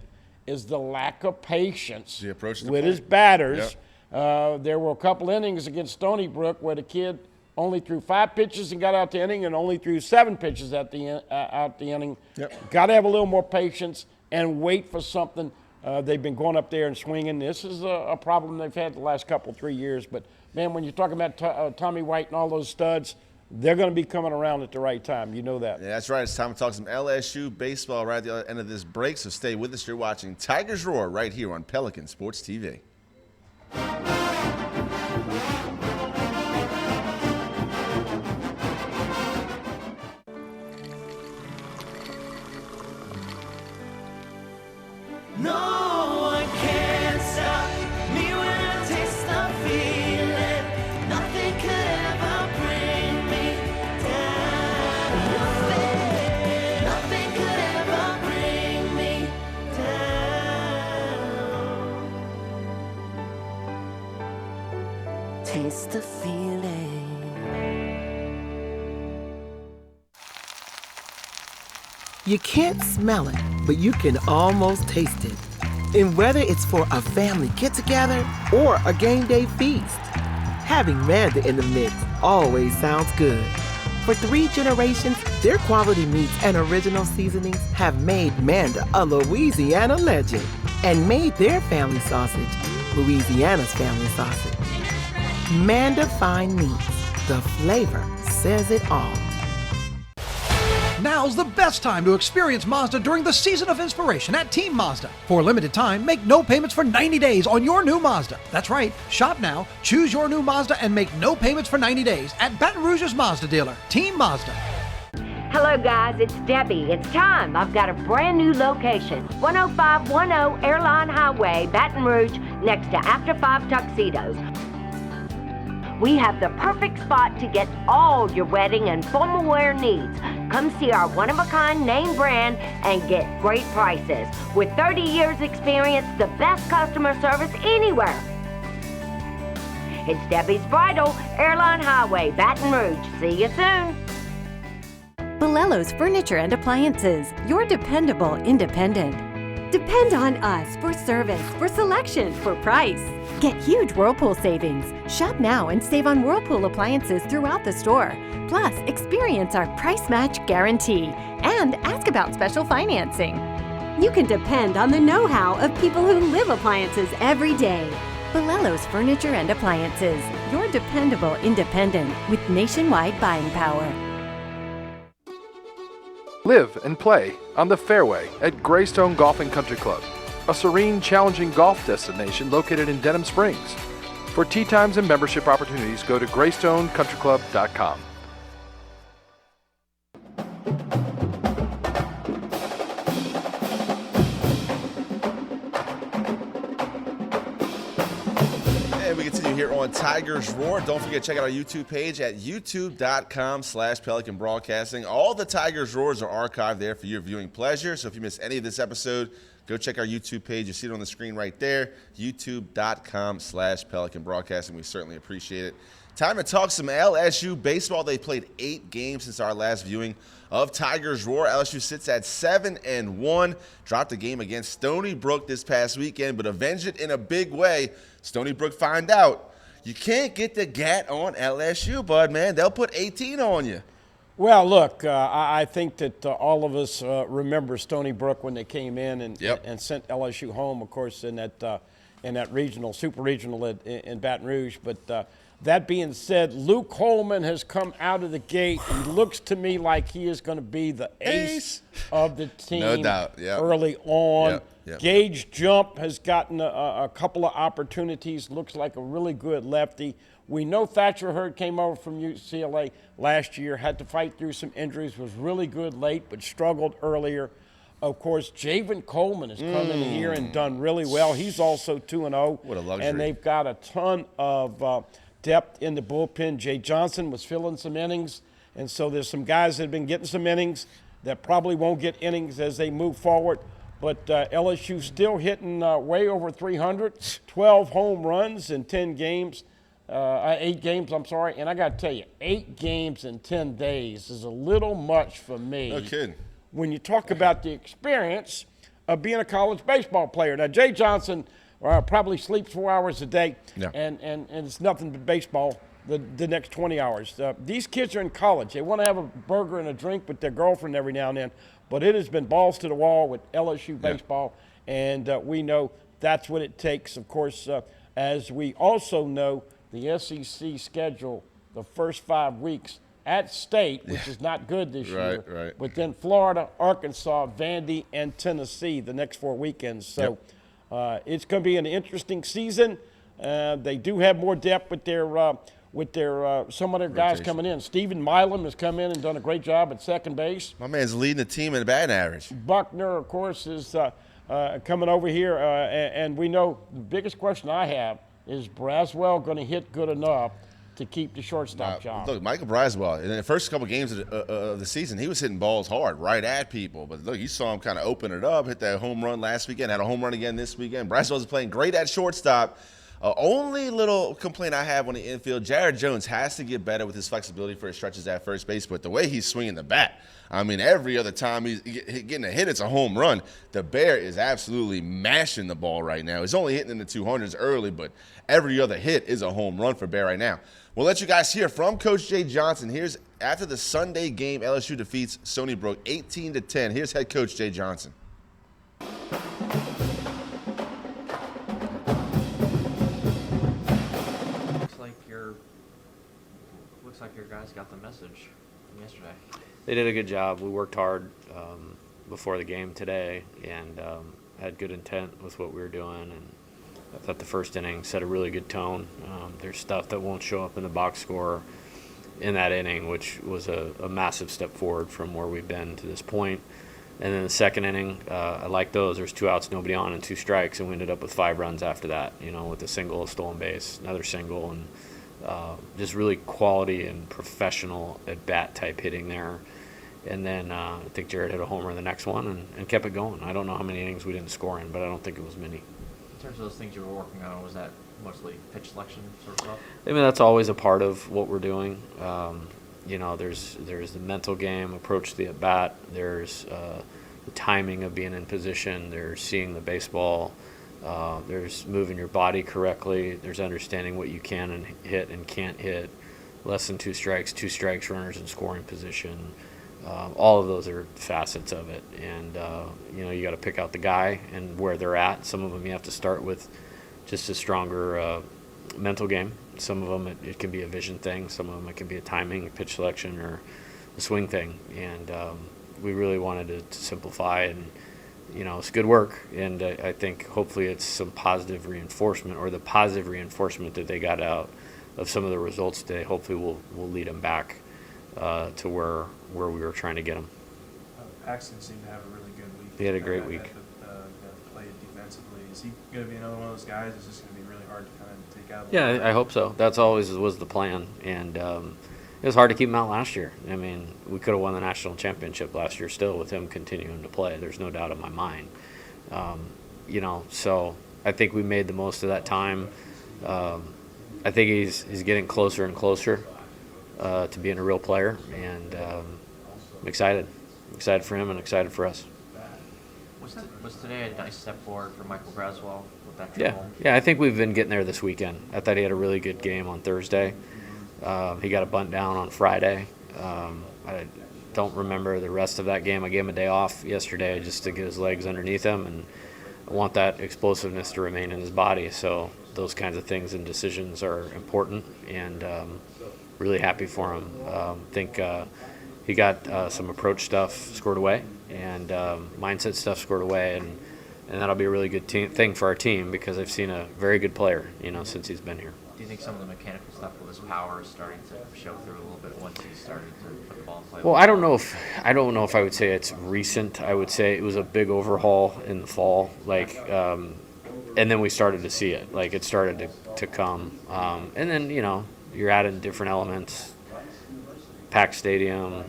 is the lack of patience with his batters. Yep. There were a couple innings against Stony Brook where the kid only threw 5 pitches and got out the inning, and only threw 7 pitches out the inning. Yep. Got to have a little more patience and wait for something. They've been going up there and swinging. This is a problem they've had the last 3 years. But, man, when you're talking about Tommy White and all those studs, they're going to be coming around at the right time. You know that. Yeah, that's right. It's time to talk some LSU baseball right at the end of this break. So stay with us. You're watching Tigers Roar right here on Pelican Sports TV. No one can stop me when I taste the feeling. Nothing could ever bring me down. Nothing could ever bring me down. Taste the feeling. You can't smell it, but you can almost taste it. And whether it's for a family get-together or a game day feast, having Manda in the mix always sounds good. For 3 generations, their quality meats and original seasonings have made Manda a Louisiana legend and made their family sausage Louisiana's family sausage. Manda Fine Meats, the flavor says it all. Now's the best time to experience Mazda during the Season of Inspiration at Team Mazda. For a limited time, make no payments for 90 days on your new Mazda. That's right, shop now, choose your new Mazda, and make no payments for 90 days at Baton Rouge's Mazda dealer, Team Mazda. Hello guys, it's Debbie. It's time. I've got a brand new location. 10510 Airline Highway, Baton Rouge, next to After 5 Tuxedos. We have the perfect spot to get all your wedding and formal wear needs. Come see our one-of-a-kind name brand and get great prices. With 30 years experience, the best customer service anywhere. It's Debbie's Bridal, Airline Highway, Baton Rouge. See you soon. Bolello's Furniture and Appliances, your dependable independent. Depend on us for service, for selection, for price. Get huge Whirlpool savings. Shop now and save on Whirlpool appliances throughout the store. Plus, experience our price match guarantee and ask about special financing. You can depend on the know-how of people who live appliances every day. Bolello's Furniture and Appliances, your dependable independent with nationwide buying power. Live and play on the fairway at Greystone Golf and Country Club, a serene, challenging golf destination located in Denham Springs. For tee times and membership opportunities, go to greystonecountryclub.com. And we continue here on Tigers Roar. Don't forget to check out our YouTube page at youtube.com/Pelican Broadcasting. All the Tigers Roars are archived there for your viewing pleasure. So if you miss any of this episode, go check our YouTube page. You see it on the screen right there, youtube.com/Pelican Broadcasting. We certainly appreciate it. Time to talk some LSU baseball. They played 8 games since our last viewing of Tigers Roar. LSU sits at 7-1. Dropped a game against Stony Brook this past weekend, but avenged it in a big way. Stony Brook find out you can't get the gat on LSU, bud, man. They'll put 18 on you. Well, look, I think that all of us remember Stony Brook when they came in and sent LSU home, of course, in that in that regional, super regional in Baton Rouge. But that being said, Luke Holman has come out of the gate. He looks to me like he is going to be the ace of the team. No doubt, yeah. Early on. Yep, yep. Gage Jump has gotten a couple of opportunities. Looks like a really good lefty. We know Thatcher Hurd came over from UCLA last year, had to fight through some injuries, was really good late, but struggled earlier. Of course, Javen Coleman has come in here and done really well. He's also 2-0. What a luxury. And they've got a ton of depth in the bullpen. Jay Johnson was filling some innings, and so there's some guys that have been getting some innings that probably won't get innings as they move forward. But LSU still hitting way over 300, 12 home runs in 10 games. 8 games, I'm sorry. And I got to tell you, 8 games in 10 days is a little much for me. No kidding. When you talk about the experience of being a college baseball player. Now, Jay Johnson probably sleeps 4 hours a day, and it's nothing but baseball the next 20 hours. These kids are in college. They want to have a burger and a drink with their girlfriend every now and then, but it has been balls to the wall with LSU baseball, and we know that's what it takes. Of course, as we also know, the SEC schedule the first 5 weeks at State, which is not good this year. Right. But then Florida, Arkansas, Vandy, and Tennessee the next 4 weekends. So it's going to be an interesting season. They do have more depth with their some of their guys coming in. Stephen Milam has come in and done a great job at second base. My man's leading the team in batting average. Buckner, of course, is coming over here. And we know the biggest question I have is Braswell going to hit good enough to keep the shortstop job? Look, Michael Braswell, in the first couple games of the season, he was hitting balls hard, right at people. But look, you saw him kind of open it up, hit that home run last weekend, had a home run again this weekend. Braswell's playing great at shortstop. Only little complaint I have on the infield, Jared Jones has to get better with his flexibility for his stretches at first base, but the way he's swinging the bat, I mean, every other time he's getting a hit, it's a home run. The Bear is absolutely mashing the ball right now. He's only hitting in the 200s early, but every other hit is a home run for Bear right now. We'll let you guys hear from Coach Jay Johnson. Here's after the Sunday game, LSU defeats Stony Brook 18-10. Here's head coach Jay Johnson. Looks like your guys got the message from yesterday. They did a good job. We worked hard before the game today and had good intent with what we were doing. And I thought the first inning set a really good tone. There's stuff that won't show up in the box score in that inning, which was a massive step forward from where we've been to this point. And then the second inning, I like those. There's 2 outs, nobody on, and 2 strikes, and we ended up with 5 runs after that, with a single, a stolen base, another single, and just really quality and professional at-bat type hitting there. And then I think Jared hit a homer in the next one and kept it going. I don't know how many innings we didn't score in, but I don't think it was many. In terms of those things you were working on, was that mostly pitch selection sort of stuff? I mean, that's always a part of what we're doing. There's the mental game, approach to the at-bat. There's the timing of being in position. There's seeing the baseball. There's moving your body correctly. There's understanding what you can and hit and can't hit. Less than 2 strikes, runners in scoring position. All of those are facets of it. And, you got to pick out the guy and where they're at. Some of them you have to start with just a stronger mental game. Some of them it can be a vision thing. Some of them it can be a timing, pitch selection, or a swing thing. And we really wanted to simplify and, it's good work, and I think hopefully it's some positive reinforcement, or the positive reinforcement that they got out of some of the results today. Hopefully will lead them back to where we were trying to get them. Paxton seemed to have a really good week. He had a great week. Played defensively. Is he going to be another one of those guys that's just going to be really hard to kind of take out? Yeah, I hope so. That's always was the plan, and it was hard to keep him out last year. I mean, we could have won the national championship last year still with him continuing to play. There's no doubt in my mind. So I think we made the most of that time. I think he's getting closer and closer to being a real player, and I'm excited. Excited for him and excited for us. Was today a nice step forward for Michael Braswell with that Yeah, triple? yeah. I think we've been getting there this weekend. I thought he had a really good game on Thursday. He got a bunt down on Friday. I don't remember the rest of that game. I gave him a day off yesterday just to get his legs underneath him, and I want that explosiveness to remain in his body. So those kinds of things and decisions are important, and really happy for him. Think he got some approach stuff scored away, and mindset stuff scored away, and that'll be a really good thing for our team, because I've seen a very good player, since he's been here. Do you think some of the mechanical stuff with his power is starting to show through a little bit once he started to put the ball in play? Well, I don't know if I would say it's recent. I would say it was a big overhaul in the fall, and then we started to see it. Like, it started to come, and then you're adding different elements. Packed stadium,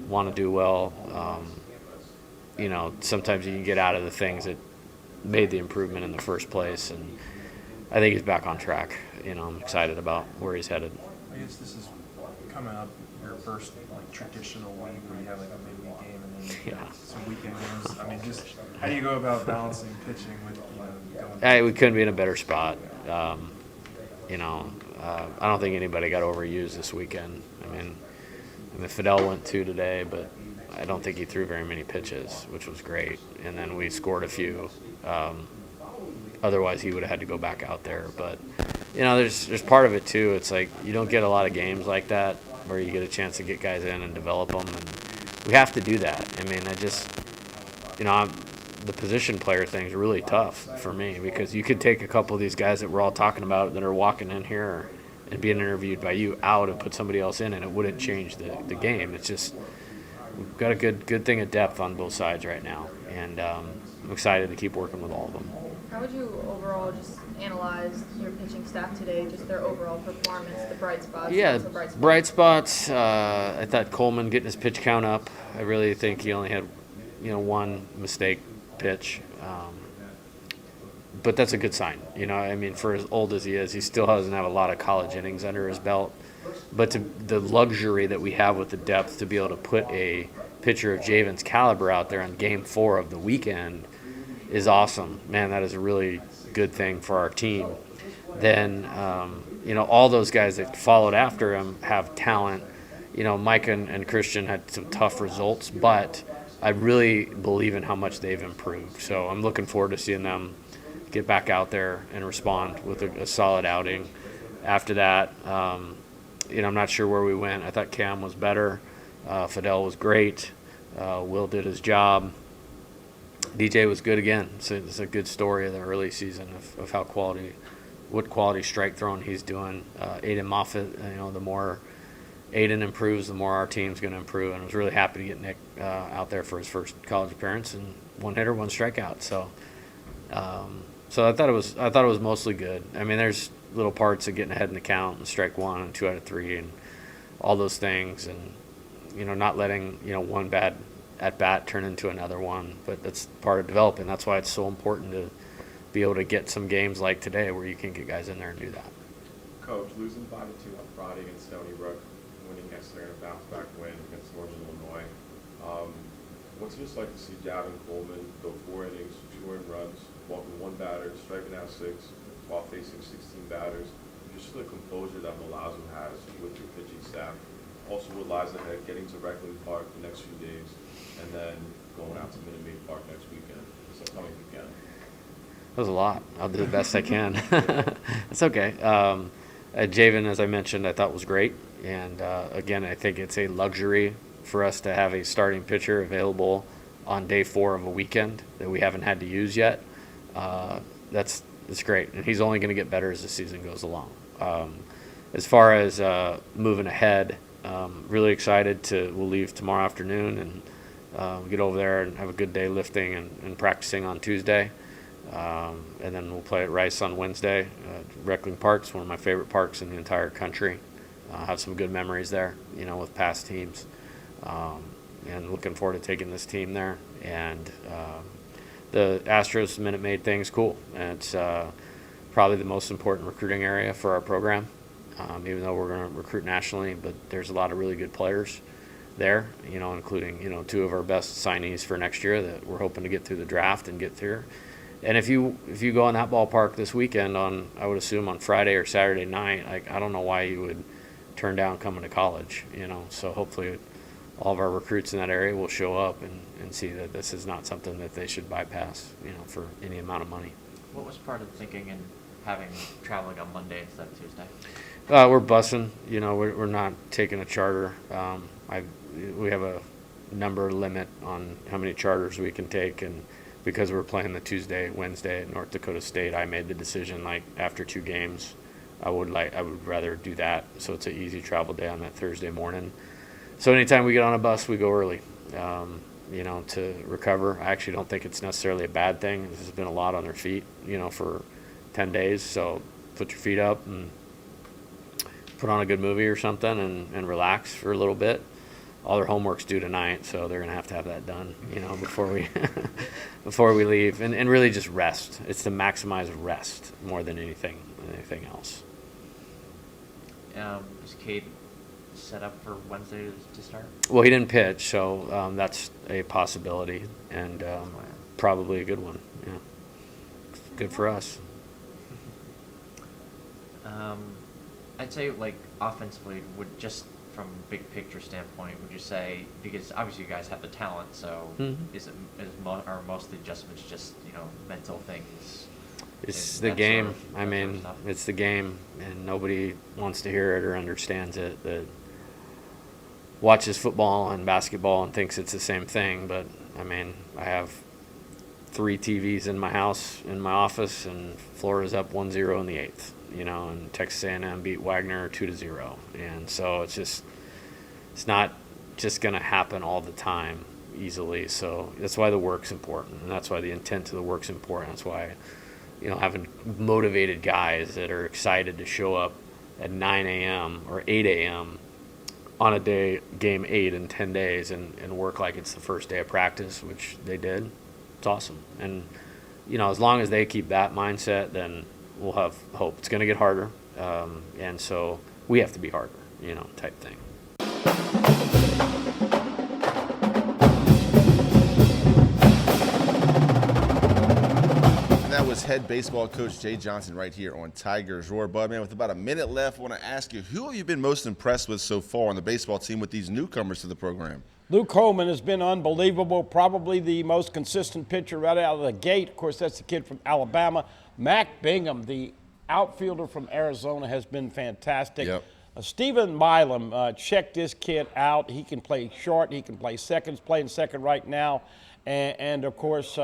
want to do well. Sometimes you can get out of the things that made the improvement in the first place, and I think he's back on track. I'm excited about where he's headed. I guess this is coming up your first traditional week where you have a midweek game and then some weekend games. I mean, just how do you go about balancing pitching with going? We couldn't be in a better spot. I don't think anybody got overused this weekend. I mean, Fidel went 2 today, but I don't think he threw very many pitches, which was great. And then we scored a few. Otherwise, he would have had to go back out there. But there's part of it too. It's like you don't get a lot of games like that where you get a chance to get guys in and develop them, and we have to do that. I mean, the position player thing is really tough for me, because you could take a couple of these guys that we're all talking about that are walking in here and being interviewed by you out and put somebody else in, and it wouldn't change the game. It's just we've got a good thing of depth on both sides right now, and I'm excited to keep working with all of them. How would you overall just analyze your pitching staff today, just their overall performance, the bright spots? Yeah, bright spots. I thought Coleman getting his pitch count up. I really think he only had, one mistake pitch. But that's a good sign. For as old as he is, he still doesn't have a lot of college innings under his belt. But the luxury that we have with the depth to be able to put a pitcher of Javen's caliber out there on Game 4 of the weekend is awesome. Man, that is a really good thing for our team. Then, all those guys that followed after him have talent. Mike and Christian had some tough results, but I really believe in how much they've improved. So I'm looking forward to seeing them get back out there and respond with a solid outing. After that, I'm not sure where we went. I thought Cam was better. Fidel was great. Will did his job. DJ was good again. So it's a good story of the early season of what quality strike throwing he's doing. Aiden Moffitt, the more Aiden improves, the more our team's going to improve. And I was really happy to get Nick out there for his first college appearance, and 1 hitter, 1 strikeout. So I thought it was mostly good. I mean, there's little parts of getting ahead in the count and strike 1 and 2 out of 3 and all those things, and not letting one bad at bat turn into another one. But that's part of developing. That's why it's so important to be able to get some games like today where you can get guys in there and do that. Coach, losing 5-2 on Friday against Stony Brook, winning yesterday in a bounce-back win against Northern Illinois. What's it just like to see Gavin Coleman go 4 innings, 2 earned runs, walking 1 batter, striking out 6, while facing 16 batters? Just the composure that Malazzo has with your pitching staff. Also, what lies ahead, getting to Reckling Park the next few days, and then going out to Minute Maid Park next weekend, this upcoming weekend. That was a lot. I'll do the best I can. It's okay. Javen, as I mentioned, I thought was great. And again, I think it's a luxury for us to have a starting pitcher available on day 4 of a weekend that we haven't had to use yet. That's great. And he's only going to get better as the season goes along. As far as moving ahead, really excited we'll leave tomorrow afternoon and get over there and have a good day lifting and practicing on Tuesday. And then we'll play at Rice on Wednesday. Reckling Park's one of my favorite parks in the entire country. Have some good memories there, with past teams. And looking forward to taking this team there. And the Astros Minute Maid thing's cool. And it's probably the most important recruiting area for our program, even though we're going to recruit nationally. But there's a lot of really good players there, including, 2 of our best signees for next year that we're hoping to get through the draft and get through. And if you go in that ballpark this weekend I would assume on Friday or Saturday night, I don't know why you would turn down coming to college, So hopefully all of our recruits in that area will show up and see that this is not something that they should bypass, for any amount of money. What was part of the thinking in traveling on Monday instead of Tuesday? We're busing. We're not taking a charter. We have a number limit on how many charters we can take, and because we're playing the Tuesday, Wednesday at North Dakota State, I made the decision after 2 games, I would rather do that, so it's an easy travel day on that Thursday morning. So anytime we get on a bus, we go early, to recover. I actually don't think it's necessarily a bad thing. This has been a lot on their feet, for 10 days. So put your feet up and put on a good movie or something and relax for a little bit. All their homework's due tonight, so they're going to have that done, before we before we leave. And really just rest. It's to maximize rest more than anything else. Is Cade set up for Wednesday to start? Well, he didn't pitch, so that's a possibility, and probably a good one. Yeah, good for us. I'd say, offensively, from a big picture standpoint, would you say, because obviously you guys have the talent, so are most of the adjustments just mental things? It's the game. It's the game, and nobody wants to hear it or understands it. That watches football and basketball and thinks it's the same thing, but I have 3 TVs in my house, in my office, and Florida's up 1-0 in the 8th. And Texas A&M beat Wagner 2-0, and so it's not just going to happen all the time easily. So that's why the work's important, and that's why the intent to the work's important. That's why having motivated guys that are excited to show up at 9 a.m. or 8 a.m. on a day, game 8 in 10 days, and work like it's the first day of practice, which they did. It's awesome, and as long as they keep that mindset, then we'll have hope. It's going to get harder, and so we have to be harder, type thing. And that was head baseball coach Jay Johnson right here on Tigers Roar. Budman, with about a minute left, I want to ask you, who have you been most impressed with so far on the baseball team with these newcomers to the program? Luke Holman has been unbelievable, probably the most consistent pitcher right out of the gate. Of course, that's the kid from Alabama. Mac Bingham, the outfielder from Arizona, has been fantastic. Yep. Stephen Milam, check this kid out. He can play short. He can play second. He's playing second right now. And of course,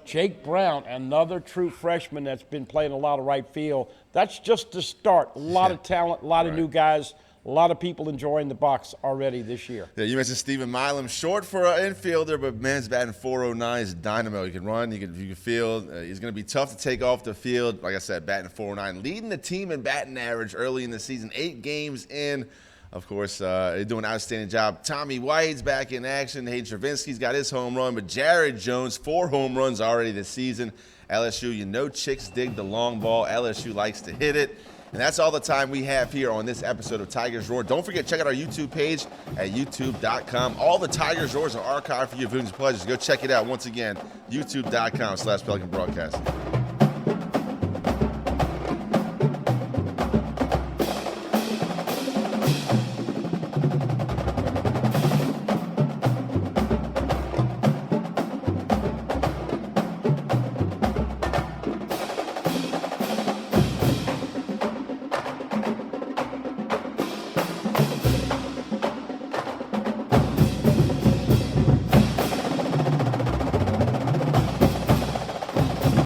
Jake Brown, another true freshman that's been playing a lot of right field. That's just the start. A lot of talent, a lot of new guys. A lot of people enjoying the box already this year. Yeah, you mentioned Stephen Milam, short for an infielder, but man's batting .409. He's a dynamo. He can run, you can field. He's going to be tough to take off the field. Like I said, batting .409, leading the team in batting average early in the season, 8 games in. Of course, they're doing an outstanding job. Tommy White's back in action. Hayden Travinsky's got his home run, but Jared Jones, 4 home runs already this season. LSU, chicks dig the long ball. LSU likes to hit it. And that's all the time we have here on this episode of Tigers Roar. Don't forget, check out our YouTube page at youtube.com. All the Tigers Roars are archived for your viewing pleasures. Go check it out. Once again, youtube.com/Pelican Broadcasting.